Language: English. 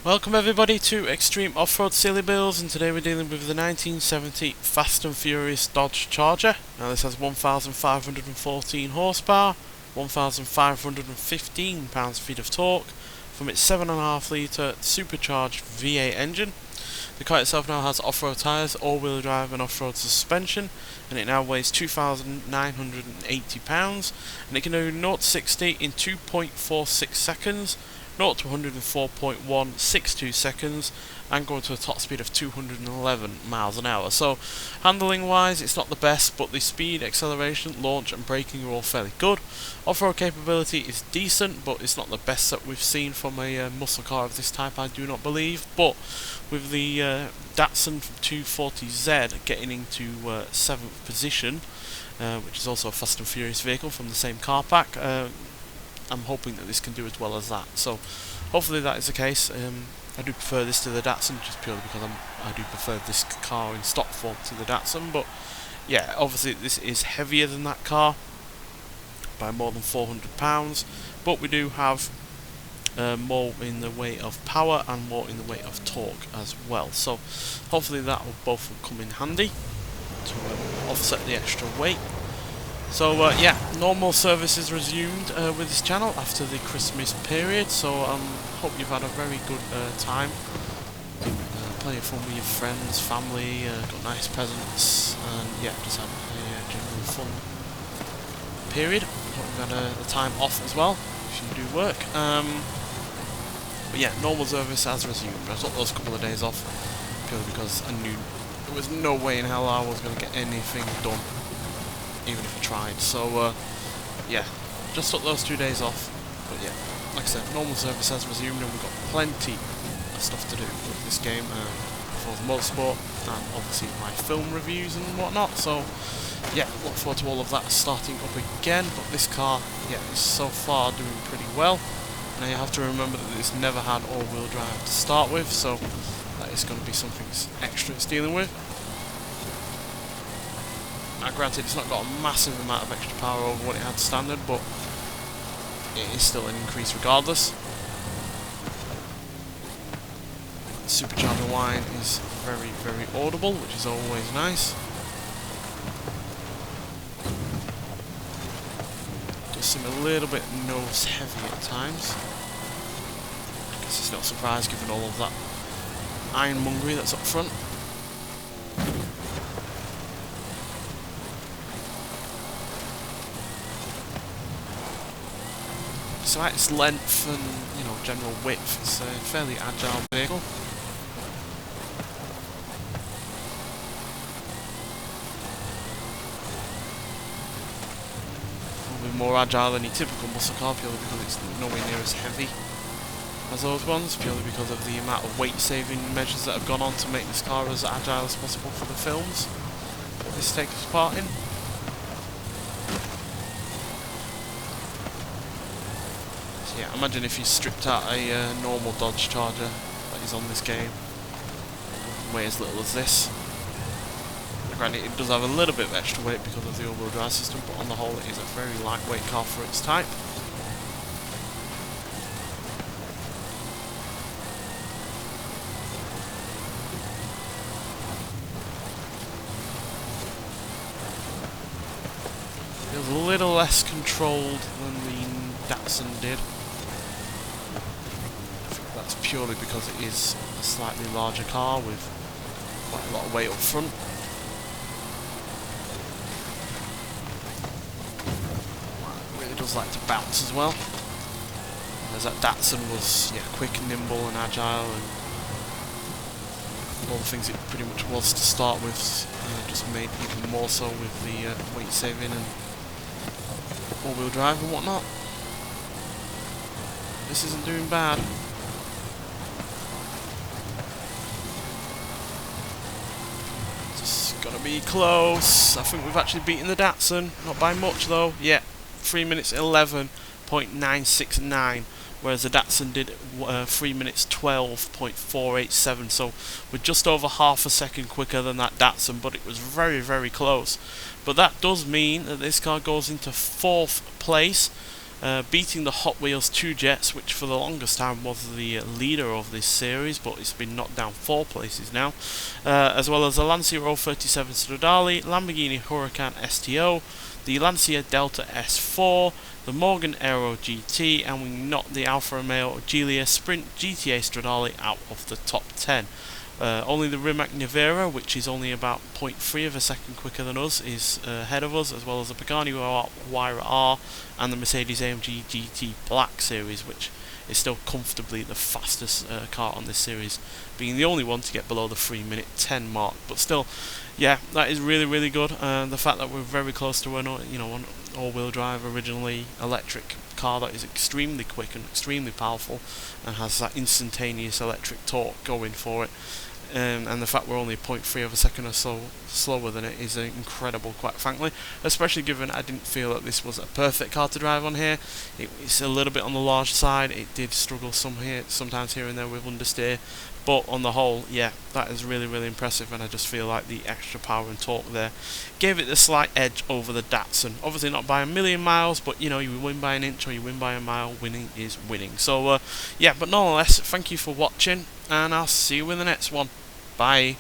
Welcome everybody to Extreme Off-Road Silly Bills, and today we're dealing with the 1970 Fast and Furious Dodge Charger. Now this has 1,514 horsepower, 1,515 pounds-feet of torque from its 7.5 litre supercharged V8 engine. The car itself now has off-road tyres, all-wheel drive and off-road suspension, and it now weighs 2,980 pounds, and it can do 0 to 60 in 2.46 seconds, 0 to 104.162 seconds, and going to a top speed of 211 miles an hour. So handling wise it's not the best, but the speed, acceleration, launch and braking are all fairly good. Off-road capability is decent, but it's not the best that we've seen from a muscle car of this type, I do not believe. But with the Datsun 240Z getting into 7th position, which is also a Fast and Furious vehicle from the same car pack, I'm hoping that this can do as well as that. So hopefully that is the case. I do prefer this to the Datsun, just purely because I do prefer this car in stock form to the Datsun. But yeah, obviously this is heavier than that car by more than 400 pounds, but we do have more in the way of power and more in the way of torque as well. So hopefully that will both come in handy to offset the extra weight. So yeah, normal service is resumed with this channel after the Christmas period, so hope you've had a very good time. Plenty of fun with your friends, family, got nice presents, and yeah, just had a general fun period. Hope you've had a time off as well, if you do work. But yeah, normal service has resumed. I took those couple of days off purely because I knew there was no way in hell I was going to get anything done, even if I tried. So yeah, just took those 2 days off. But yeah, like I said, normal service has resumed, and we've got plenty of stuff to do with this game, Forza Motorsport, and obviously my film reviews and whatnot. So yeah, look forward to all of that starting up again. But this car, yeah, is so far doing pretty well. Now you have to remember that it's never had all-wheel drive to start with, so that is going to be something extra it's dealing with. Now granted, it's not got a massive amount of extra power over what it had standard, but it is still an increase regardless. The supercharger whine is very, very audible, which is always nice. Does seem a little bit nose heavy at times. I guess it's not a surprise given all of that ironmongery that's up front. Despite its length and general width, it's a fairly agile vehicle. Probably more agile than your typical muscle car, purely because it's nowhere near as heavy as those ones, purely because of the amount of weight saving measures that have gone on to make this car as agile as possible for the films that this takes part in. Yeah, imagine if you stripped out a normal Dodge Charger that is on this game, weigh as little as this. Granted, it does have a little bit of extra weight because of the all-wheel drive system, but on the whole it is a very lightweight car for its type. Feels a little less controlled than the Datsun did. That's purely because it is a slightly larger car with quite a lot of weight up front. It really does like to bounce as well. Whereas that Datsun was quick, nimble and agile, and all the things it pretty much was to start with, just made even more so with the weight saving and all-wheel drive and whatnot. This isn't doing bad. Just gotta be close. I think we've actually beaten the Datsun. Not by much though. Yeah, 3 minutes 11.969, whereas the Datsun did 3 minutes 12.487. So we're just over half a second quicker than that Datsun, but it was very, very close. But that does mean that this car goes into 4th place beating the Hot Wheels 2 Jets, which for the longest time was the leader of this series, but it's been knocked down 4 places now, as well as the Lancia 037 Stradale, Lamborghini Huracan STO, the Lancia Delta S4, the Morgan Aero GT, and we knocked the Alfa Romeo Giulia Sprint GTA Stradale out of the top 10. Only the Rimac Nevera, which is only about 0.3 of a second quicker than us, is ahead of us, as well as the Pagani Huayra R and the Mercedes AMG GT Black Series, which is still comfortably the fastest car on this series, being the only one to get below the 3-minute 10 mark. But still, yeah, that is really, really good. The fact that we're very close to an all-wheel drive, originally electric car that is extremely quick and extremely powerful and has that instantaneous electric torque going for it, and the fact we're only 0.3 of a second or so slower than it is incredible, quite frankly, especially given I didn't feel that this was a perfect car to drive on here. It's a little bit on the large side. It did struggle sometimes here and there with understeer, but on the whole, yeah, that is really, really impressive, and I just feel like the extra power and torque there gave it the slight edge over the Datsun. Obviously not by a million miles, but you win by an inch or you win by a mile, winning is winning. So yeah, but nonetheless, thank you for watching, and I'll see you in the next one. Bye.